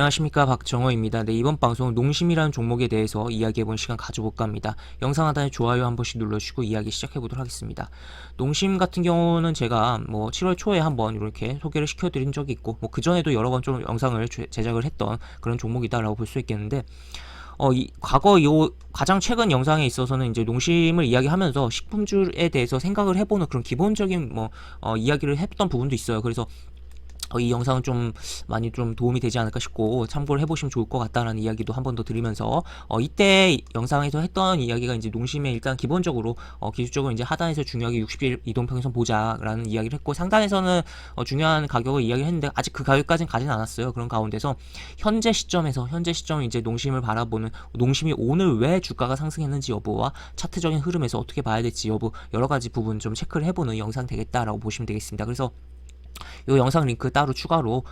안녕하십니까, 박정호입니다. 네, 이번 방송은 농심이라는 종목에 대해서 이야기해본 시간 가져볼까 합니다. 영상 하단에 좋아요 한 번씩 눌러주시고 이야기 시작해보도록 하겠습니다. 농심 같은 경우는 제가 7월 초에 한번 이렇게 소개를 시켜드린 적이 있고 그 전에도 여러 번 좀 영상을 제작을 했던 그런 종목이다라고 볼 수 있겠는데, 과거 가장 최근 영상에 있어서는 이제 농심을 이야기하면서 식품주에 대해서 생각을 해보는 그런 기본적인 이야기를 했던 부분도 있어요. 그래서 이 영상은 좀 많이 좀 도움이 되지 않을까 싶고 참고를 해보시면 좋을 것 같다라는 이야기도 한 번 더 드리면서, 이때 영상에서 했던 이야기가 이제 농심의 일단 기본적으로 기술적으로 이제 하단에서 중요하게 60일 이동평균선 보자라는 이야기를 했고, 상단에서는 중요한 가격을 이야기를 했는데 아직 그 가격까지는 가진 않았어요. 그런 가운데서 현재 시점 이제 농심을 바라보는, 농심이 오늘 왜 주가가 상승했는지 여부와 차트적인 흐름에서 어떻게 봐야 될지 여부, 여러 가지 부분 좀 체크를 해보는 영상 되겠다라고 보시면 되겠습니다. 그래서 이 영상 링크 따로 추가로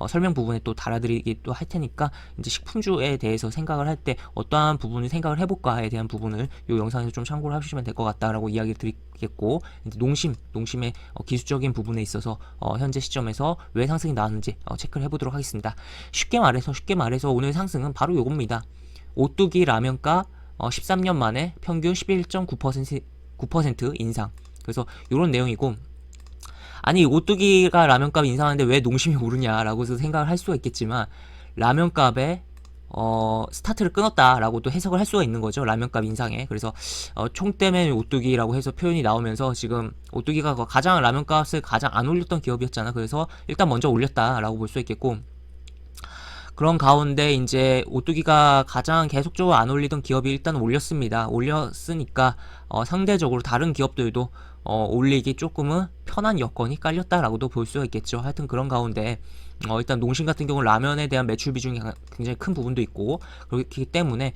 설명 부분에 또 달아드리기도 할 테니까, 이제 식품주에 대해서 생각을 할 때 어떠한 부분을 생각을 해볼까에 대한 부분을 이 영상에서 좀 참고를 하시면 될 것 같다라고 이야기 드리겠고, 이제 농심의 기술적인 부분에 있어서 현재 시점에서 왜 상승이 나왔는지 체크를 해보도록 하겠습니다. 쉽게 말해서 오늘 상승은 바로 요겁니다. 오뚜기 라면가 13년 만에 평균 11.9% 인상. 그래서 이런 내용이고, 아니 오뚜기가 라면값 인상하는데 왜 농심이 오르냐라고 해서 생각을 할 수가 있겠지만, 라면값에 스타트를 끊었다라고 또 해석을 할 수가 있는 거죠. 라면값 인상에. 그래서 총 때문에 오뚜기라고 해서 표현이 나오면서, 지금 오뚜기가 가장 라면값을 가장 안 올렸던 기업이었잖아. 그래서 일단 먼저 올렸다라고 볼 수 있겠고, 그런 가운데 이제 오뚜기가 가장 계속적으로 안 올리던 기업이 일단 올렸습니다. 올렸으니까 상대적으로 다른 기업들도 올리기 조금은 편한 여건이 깔렸다라고도 볼 수가 있겠죠. 하여튼 그런 가운데 일단 농심 같은 경우는 라면에 대한 매출 비중이 굉장히 큰 부분도 있고, 그렇기 때문에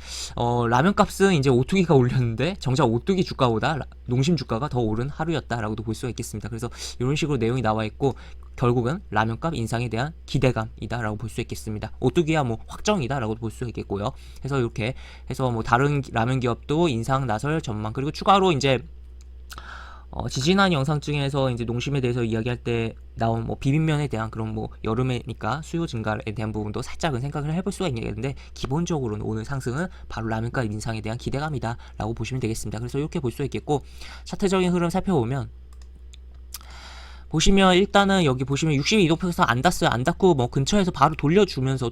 라면 값은 이제 오뚜기가 올렸는데 정작 오뚜기 주가보다 농심 주가가 더 오른 하루였다라고도 볼 수가 있겠습니다. 그래서 이런 식으로 내용이 나와 있고, 결국은 라면값 인상에 대한 기대감이다라고 볼 수 있겠습니다. 오뚜기야 확정이다라고 볼 수 있겠고요. 그래서 이렇게 해서 다른 라면 기업도 인상 나설 전망, 그리고 추가로 이제 지지난 영상 중에서 이제 농심에 대해서 이야기할 때 나온 비빔면에 대한 그런 여름에니까 수요 증가에 대한 부분도 살짝은 생각을 해볼 수가 있겠는데, 기본적으로는 오늘 상승은 바로 라면값 인상에 대한 기대감이다 라고 보시면 되겠습니다. 그래서 이렇게 볼 수 있겠고, 차트적인 흐름 살펴보면, 보시면 일단은 여기 보시면 62도표에서 안 닿았어요. 안 닿고 근처에서 바로 돌려주면서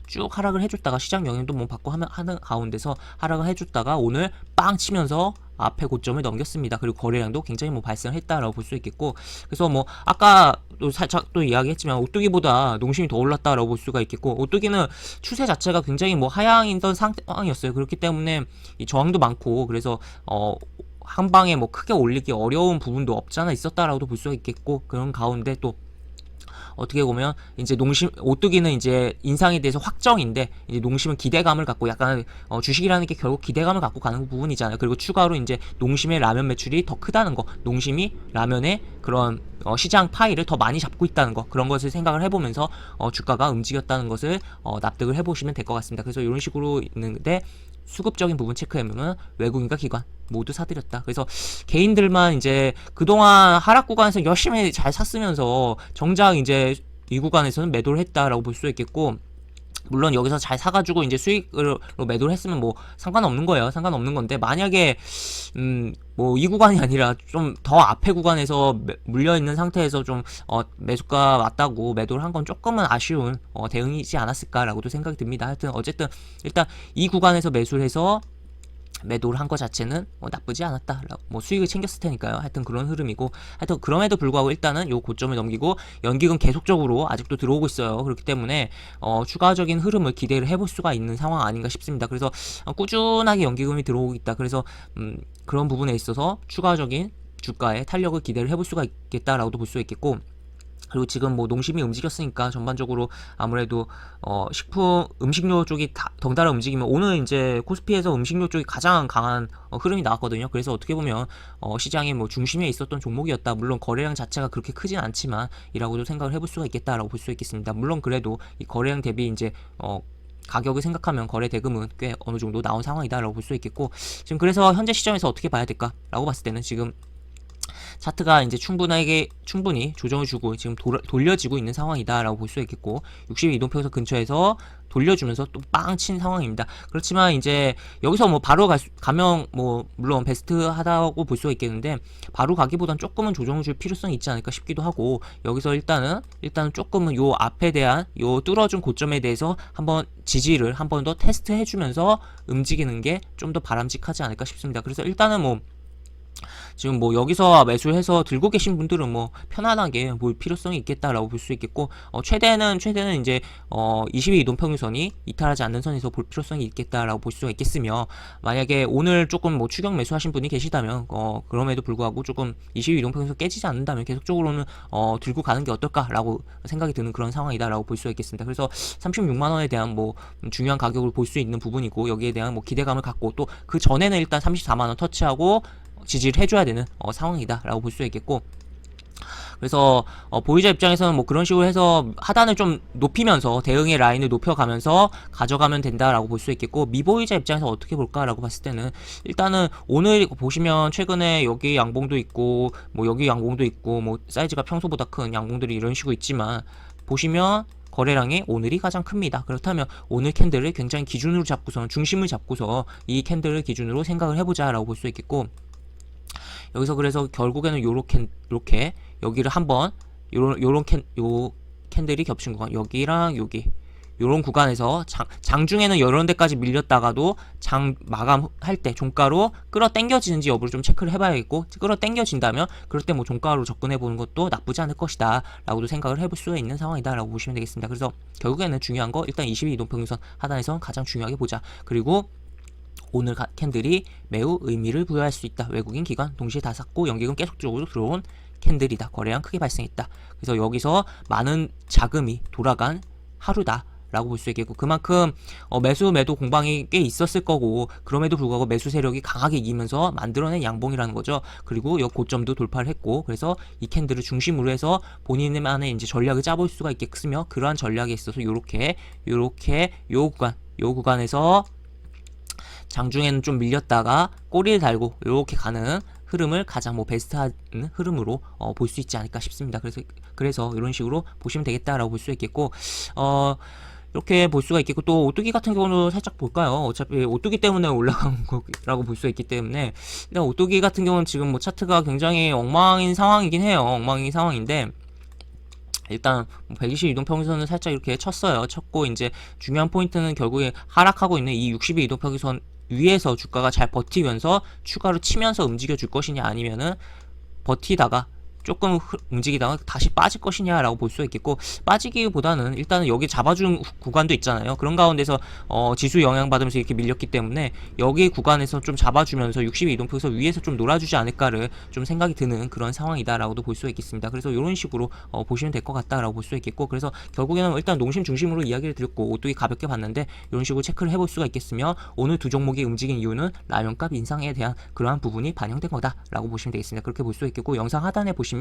쭉 하락을 해줬다가, 시장 영향도 받고 하는 가운데서 하락을 해줬다가 오늘 빵 치면서 앞에 고점을 넘겼습니다. 그리고 거래량도 굉장히 발생을 했다라고 볼 수 있겠고, 그래서 아까 또 살짝 또 이야기했지만 오뚜기보다 농심이 더 올랐다라고 볼 수가 있겠고, 오뚜기는 추세 자체가 굉장히 하향이던 상황이었어요. 그렇기 때문에 이 저항도 많고, 그래서 한 방에 크게 올리기 어려운 부분도 없잖아 있었다라고도 볼 수가 있겠고, 그런 가운데 또 어떻게 보면 이제 오뚜기는 이제 인상에 대해서 확정인데, 이제 농심은 기대감을 갖고, 약간 주식이라는 게 결국 기대감을 갖고 가는 부분이잖아요. 그리고 추가로 이제 농심의 라면 매출이 더 크다는 거, 농심이 라면의 그런 시장 파이를 더 많이 잡고 있다는 거, 그런 것을 생각을 해보면서 주가가 움직였다는 것을 납득을 해보시면 될 것 같습니다. 그래서 이런 식으로 있는데, 수급적인 부분 체크해보면 외국인과 기관 모두 사들였다. 그래서 개인들만 이제 그동안 하락 구간에서 열심히 잘 샀으면서 정작 이제 이 구간에서는 매도를 했다라고 볼 수 있겠고, 물론 여기서 잘 사가지고 이제 수익으로 매도를 했으면 상관없는 거예요. 상관없는 건데, 만약에 이 구간이 아니라 좀 더 앞에 구간에서 물려있는 상태에서 좀 매수가 왔다고 매도를 한 건 조금은 아쉬운 대응이지 않았을까라고도 생각이 듭니다. 하여튼 어쨌든 일단 이 구간에서 매수를 해서 매도를 한 것 자체는 나쁘지 않았다. 수익을 챙겼을 테니까요. 하여튼 그런 흐름이고, 하여튼 그럼에도 불구하고 일단은 요 고점을 넘기고 연기금 계속적으로 아직도 들어오고 있어요. 그렇기 때문에 추가적인 흐름을 기대를 해볼 수가 있는 상황 아닌가 싶습니다. 그래서 꾸준하게 연기금이 들어오고 있다. 그래서 그런 부분에 있어서 추가적인 주가의 탄력을 기대를 해볼 수가 있겠다라고도 볼 수 있겠고, 그리고 지금 농심이 움직였으니까 전반적으로 아무래도 음식료 쪽이 덩달아 움직이면, 오늘 이제 코스피에서 음식료 쪽이 가장 강한 흐름이 나왔거든요. 그래서 어떻게 보면 시장의 중심에 있었던 종목이었다. 물론 거래량 자체가 그렇게 크진 않지만 이라고도 생각을 해볼 수가 있겠다라고 볼 수 있겠습니다. 물론 그래도 이 거래량 대비 이제 가격을 생각하면 거래 대금은 꽤 어느 정도 나온 상황이다라고 볼 수 있겠고, 지금 그래서 현재 시점에서 어떻게 봐야 될까라고 봤을 때는, 지금 차트가 이제 충분히 조정을 주고 지금 돌려지고 있는 상황이다라고 볼 수 있겠고 60일 이동평선 근처에서 돌려주면서 또 빵 친 상황입니다. 그렇지만 이제 여기서 뭐 바로 가면 뭐 물론 베스트하다고 볼 수가 있겠는데 바로 가기보단 조금은 조정을 줄 필요성이 있지 않을까 싶기도 하고 여기서 일단은 조금은 요 앞에 대한 요 뚫어준 고점에 대해서 한번 지지를 한 번 더 테스트 해주면서 움직이는 게 좀 더 바람직하지 않을까 싶습니다. 그래서 일단은 뭐 지금 뭐 여기서 매수해서 들고 계신 분들은 뭐 편안하게 볼 필요성이 있겠다라고 볼 수 있겠고 최대는 이제 20일 이동평균선이 이탈하지 않는 선에서 볼 필요성이 있겠다라고 볼 수가 있겠으며 만약에 오늘 조금 뭐 추격 매수하신 분이 계시다면 그럼에도 불구하고 조금 20일 이동평균선 깨지지 않는다면 계속적으로는 들고 가는 게 어떨까라고 생각이 드는 그런 상황이다라고 볼 수가 있겠습니다. 그래서 36만 원에 대한 뭐 중요한 가격을 볼 수 있는 부분이고 여기에 대한 뭐 기대감을 갖고 또 그 전에는 일단 34만 원 터치하고 지지를 해줘야 되는 상황이다라고 볼 수 있겠고 그래서 보유자 입장에서는 뭐 그런 식으로 해서 하단을 좀 높이면서 대응의 라인을 높여가면서 가져가면 된다라고 볼 수 있겠고 미보유자 입장에서 어떻게 볼까라고 봤을 때는 일단은 오늘 보시면 최근에 여기 양봉도 있고 뭐 여기 양봉도 있고 뭐 사이즈가 평소보다 큰 양봉들이 이런 식으로 있지만 보시면 거래량이 오늘이 가장 큽니다. 그렇다면 오늘 캔들을 굉장히 기준으로 잡고서 중심을 잡고서 이 캔들을 기준으로 생각을 해보자 라고 볼 수 있겠고 여기서 그래서 결국에는 요렇게 여기를 한번 요 캔들이 겹친 구간 여기랑 여기 요런 구간에서 장중에는 이런 데까지 밀렸다가도 장 마감할 때 종가로 끌어 당겨지는지 여부를 좀 체크를 해봐야겠고 끌어 당겨진다면 그럴 때 뭐 종가로 접근해 보는 것도 나쁘지 않을 것이다 라고도 생각을 해볼 수 있는 상황이다 라고 보시면 되겠습니다. 그래서 결국에는 중요한 거 일단 22 이동평균선 하단에서 가장 중요하게 보자. 그리고 오늘 캔들이 매우 의미를 부여할 수 있다. 외국인 기관 동시에 다 샀고 연기금 계속적으로 들어온 캔들이다. 거래량 크게 발생했다. 그래서 여기서 많은 자금이 돌아간 하루다. 라고 볼 수 있겠고 그만큼 매도 공방이 꽤 있었을 거고 그럼에도 불구하고 매수 세력이 강하게 이기면서 만들어낸 양봉이라는 거죠. 그리고 이 고점도 돌파를 했고 그래서 이 캔들을 중심으로 해서 본인만의 이제 전략을 짜볼 수가 있겠으며 그러한 전략에 있어서 요렇게 요 구간에서 장중에는 좀 밀렸다가 꼬리를 달고 이렇게 가는 흐름을 가장 뭐 베스트한 흐름으로 볼 수 있지 않을까 싶습니다. 그래서 이런 식으로 보시면 되겠다라고 볼 수 있겠고 이렇게 볼 수가 있겠고 또 오뚜기 같은 경우는 살짝 볼까요? 어차피 오뚜기 때문에 올라간 거라고 볼 수 있기 때문에 일단 오뚜기 같은 경우는 지금 뭐 차트가 굉장히 엉망인 상황이긴 해요. 엉망인 상황인데 일단 120 이동평균선을 살짝 이렇게 쳤고 이제 중요한 포인트는 결국에 하락하고 있는 이 60일 이동평균선 위에서 주가가 잘 버티면서 추가로 치면서 움직여 줄 것이냐 아니면은 버티다가 조금 움직이다가 다시 빠질 것이냐라고 볼 수 있겠고 빠지기보다는 일단은 여기 잡아준 구간도 있잖아요. 그런 가운데서 지수 영향받으면서 이렇게 밀렸기 때문에 여기 구간에서 좀 잡아주면서 60일 이동평선 위에서 좀 놀아주지 않을까를 좀 생각이 드는 그런 상황이다라고도 볼 수 있겠습니다. 그래서 이런 식으로 보시면 될 것 같다라고 볼 수 있겠고 그래서 결국에는 일단 농심 중심으로 이야기를 드렸고 오뚜기 가볍게 봤는데 이런 식으로 체크를 해볼 수가 있겠으며 오늘 두 종목이 움직인 이유는 라면값 인상에 대한 그러한 부분이 반영된 거다라고 보시면 되겠습니다. 그렇게 볼 수 있겠고 영상 하단에 보시면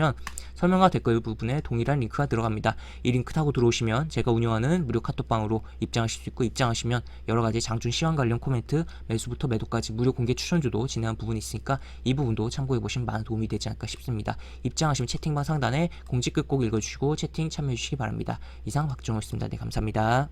설명과 댓글 부분에 동일한 링크가 들어갑니다. 이 링크 타고 들어오시면 제가 운영하는 무료 카톡방으로 입장하실 수 있고 입장하시면 여러가지 장중 시황 관련 코멘트 매수부터 매도까지 무료 공개 추천주도 진행한 부분이 있으니까 이 부분도 참고해보시면 많은 도움이 되지 않을까 싶습니다. 입장하시면 채팅방 상단에 공지 끝 꼭 읽어주시고 채팅 참여해주시기 바랍니다. 이상 박정호였습니다. 네, 감사합니다.